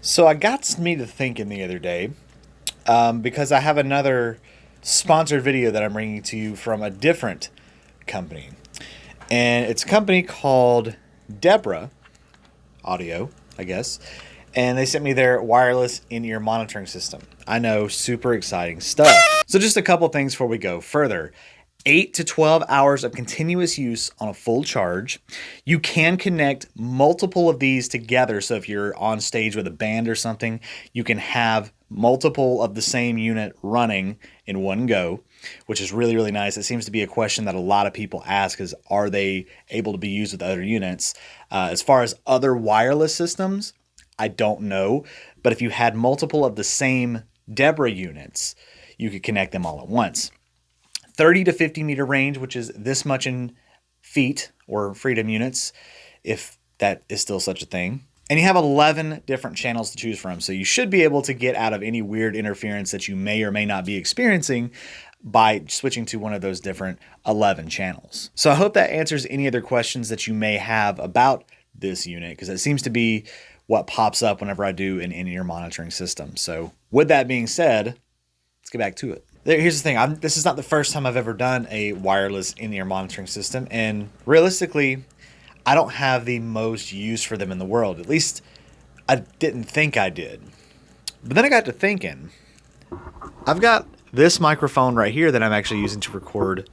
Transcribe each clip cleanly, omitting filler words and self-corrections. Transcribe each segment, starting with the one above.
So I got me to thinking the other day because I have another sponsored video that I'm bringing to you from a different company. And it's a company called Debra Audio, I guess. And they sent me their wireless in-ear monitoring system. I know, super exciting stuff. So just a couple things before we go further. 8 to 12 hours of continuous use on a full charge. You can connect multiple of these together. So if you're on stage with a band or something, you can have multiple of the same unit running in one go, which is really, really nice. It seems to be a question that a lot of people ask is, are they able to be used with other units? As far as other wireless systems, I don't know. But if you had multiple of the same Debra units, you could connect them all at once. 30 to 50 meter range, which is this much in feet or freedom units, if that is still such a thing. And you have 11 different channels to choose from. So you should be able to get out of any weird interference that you may or may not be experiencing by switching to one of those different 11 channels. So I hope that answers any other questions that you may have about this unit, because it seems to be what pops up whenever I do an in-ear monitoring system. So with that being said, let's get back to it. Here's the thing. This is not the first time I've ever done a wireless in-ear monitoring system. And realistically, I don't have the most use for them in the world. At least I didn't think I did. But then I got to thinking, I've got this microphone right here that I'm actually using to record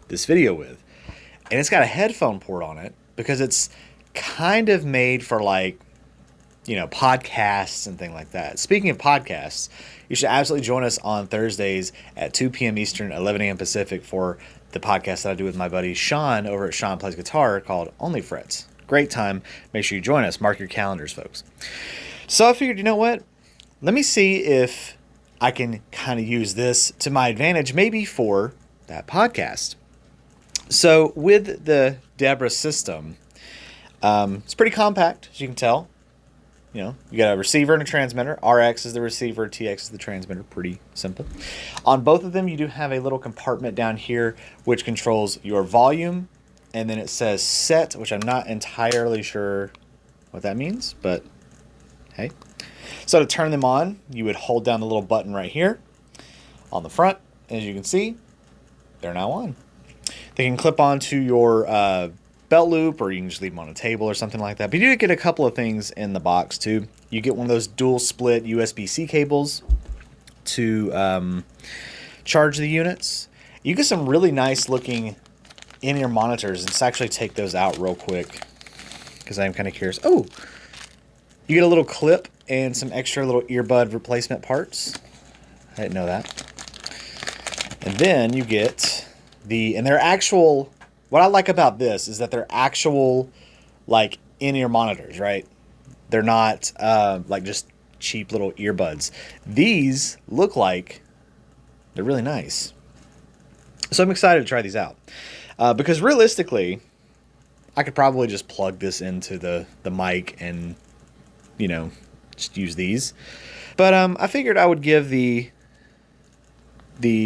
this video with. And it's got a headphone port on it because it's kind of made for podcasts and things like that. Speaking of podcasts, you should absolutely join us on Thursdays at 2 p.m. Eastern, 11 a.m. Pacific for the podcast that I do with my buddy Sean over at Sean Plays Guitar called Only Frets. Great time. Make sure you join us. Mark your calendars, folks. So I figured, you know what? Let me see if I can kind of use this to my advantage, maybe for that podcast. So with the Debra system, it's pretty compact, as you can tell. You got a receiver and a transmitter. RX is the receiver, TX is the transmitter. Pretty simple. On both of them, you do have a little compartment down here which controls your volume. And then it says set, which I'm not entirely sure what that means, but hey. So to turn them on, you would hold down the little button right here on the front. And as you can see, they're now on. They can clip onto your belt loop, or you can just leave them on a table or something like that. But you do get a couple of things in the box too. You get one of those dual split USB-C cables to charge the units. You get some really nice looking in-ear monitors. Let's actually take those out real quick because I'm kind of curious. Oh, you get a little clip and some extra little earbud replacement parts. I didn't know that. And then you get and they're actual. What I like about this is that they're actual, in-ear monitors, right? They're not just cheap little earbuds. These look like they're really nice. So I'm excited to try these out. Because realistically, I could probably just plug this into the mic and, just use these. But I figured I would give the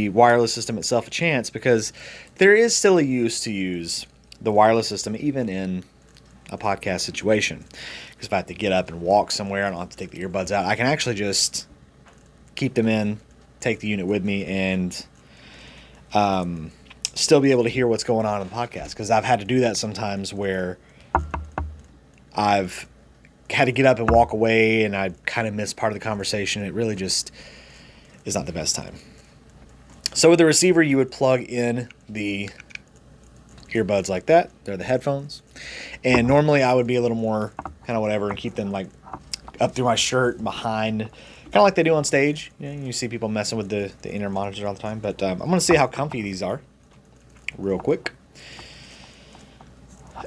wireless system itself a chance, because there is still a use to use the wireless system even in a podcast situation. Because if I have to get up and walk somewhere, I don't have to take the earbuds out. I can actually just keep them in, take the unit with me, and still be able to hear what's going on in the podcast. Because I've had to do that sometimes where I've had to get up and walk away and I kind of miss part of the conversation. It really just is not the best time. So with the receiver, you would plug in the earbuds like that. They're the headphones. And normally I would be a little more kind of whatever and keep them up through my shirt, behind, kind of like they do on stage. You see people messing with the in-ear monitors all the time. But I'm going to see how comfy these are real quick.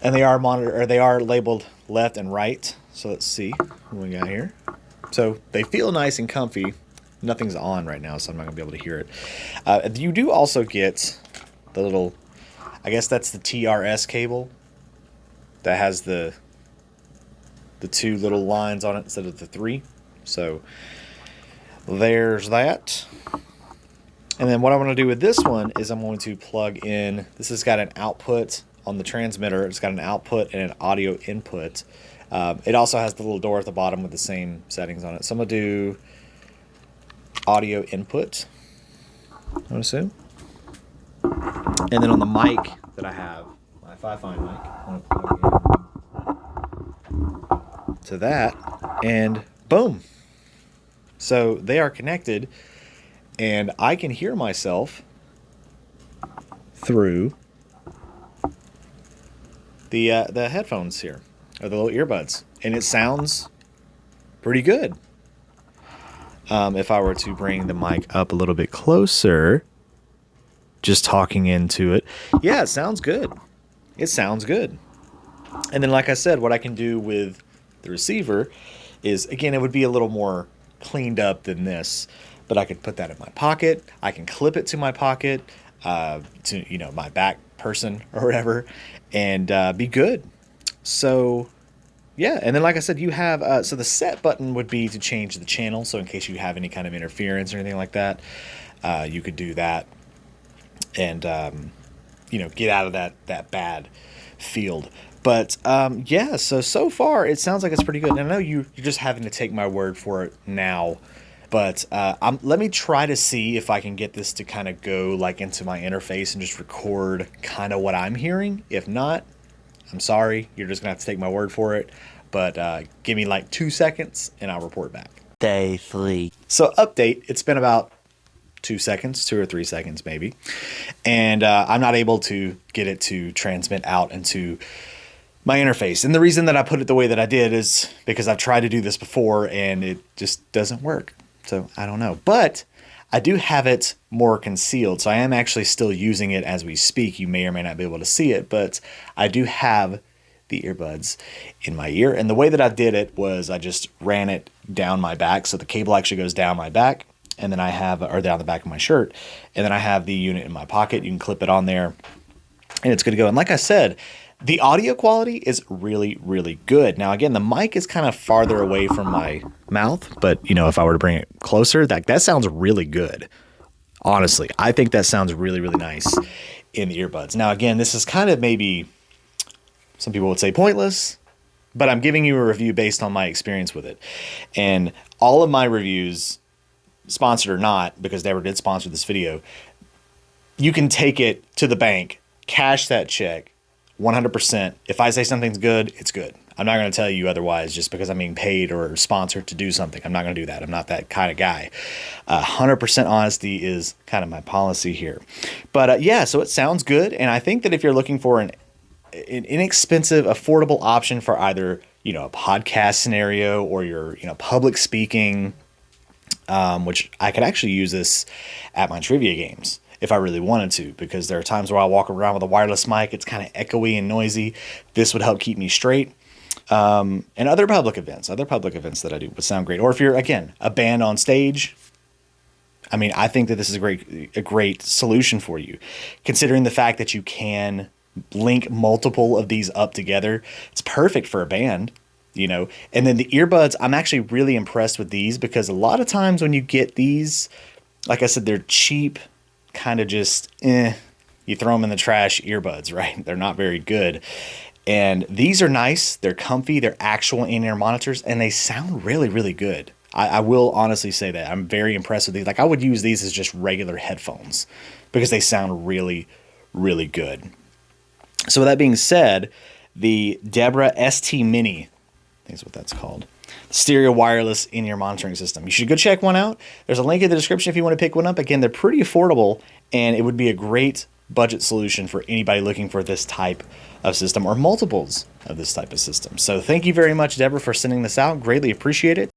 And they are labeled left and right. So let's see what we got here. So they feel nice and comfy. Nothing's on right now, so I'm not going to be able to hear it. You do also get the little, I guess that's the TRS cable that has the two little lines on it instead of the three. So there's that. And then what I want to do with this one is I'm going to plug in, this has got an output on the transmitter. It's got an output and an audio input. It also has the little door at the bottom with the same settings on it. So I'm going to do audio input, I would assume. And then on the mic that I have, my Fi-Fi mic, I'm going to plug in to that, and boom. So they are connected, and I can hear myself through the headphones here, or the little earbuds, and it sounds pretty good. If I were to bring the mic up a little bit closer, just talking into it, yeah, it sounds good. It sounds good. And then, like I said, what I can do with the receiver is, again, it would be a little more cleaned up than this, but I could put that in my pocket. I can clip it to my pocket, to my back person or whatever, and be good. So yeah, and then like I said, you have so the set button would be to change the channel. So in case you have any kind of interference or anything like that, you could do that, and get out of that bad field. But yeah, so far it sounds like it's pretty good. And I know you're just having to take my word for it now, but let me try to see if I can get this to kind of go like into my interface and just record kind of what I'm hearing. If not, I'm sorry, you're just gonna have to take my word for it. But give me like 2 seconds and I'll report back. Day 3. So update, it's been about 2 seconds, 2 or 3 seconds maybe. And I'm not able to get it to transmit out into my interface. And the reason that I put it the way that I did is because I've tried to do this before and it just doesn't work. So I don't know. But I do have it more concealed. So I am actually still using it as we speak. You may or may not be able to see it, but I do have the earbuds in my ear. And the way that I did it was I just ran it down my back. So the cable actually goes down my back, and then I have, or down the back of my shirt. And then I have the unit in my pocket. You can clip it on there and it's good to go. And like I said, the audio quality is really, really good. Now, again, the mic is kind of farther away from my mouth, but if I were to bring it closer, that sounds really good. Honestly, I think that sounds really, really nice in the earbuds. Now, again, this is kind of maybe, some people would say pointless, but I'm giving you a review based on my experience with it. And all of my reviews, sponsored or not, because Debra did sponsor this video, you can take it to the bank, cash that check, 100%. If I say something's good, it's good. I'm not going to tell you otherwise just because I'm being paid or sponsored to do something. I'm not going to do that. I'm not that kind of guy. 100% honesty is kind of my policy here. But yeah, so it sounds good. And I think that if you're looking for an inexpensive, affordable option for either, a podcast scenario or your, public speaking, which I could actually use this at my trivia games if I really wanted to, because there are times where I walk around with a wireless mic, it's kind of echoey and noisy. This would help keep me straight. And other public events that I do would sound great. Or if you're, again, a band on stage, I think that this is a great solution for you, considering the fact that you can link multiple of these up together. It's perfect for a band, and then the earbuds, I'm actually really impressed with these, because a lot of times when you get these, like I said, they're cheap, kind of just you throw them in the trash earbuds, right? They're not very good. And these are nice, they're comfy, they're actual in-ear monitors, and they sound really, really good. I will honestly say that I'm very impressed with these. Like, I would use these as just regular headphones because they sound really, really good. So with that being said, the Debra ST Mini, I think is what that's called, stereo wireless in-ear monitoring system. You should go check one out. There's a link in the description if you want to pick one up. Again, they're pretty affordable, and it would be a great budget solution for anybody looking for this type of system or multiples of this type of system. So thank you very much, Debra, for sending this out. Greatly appreciate it.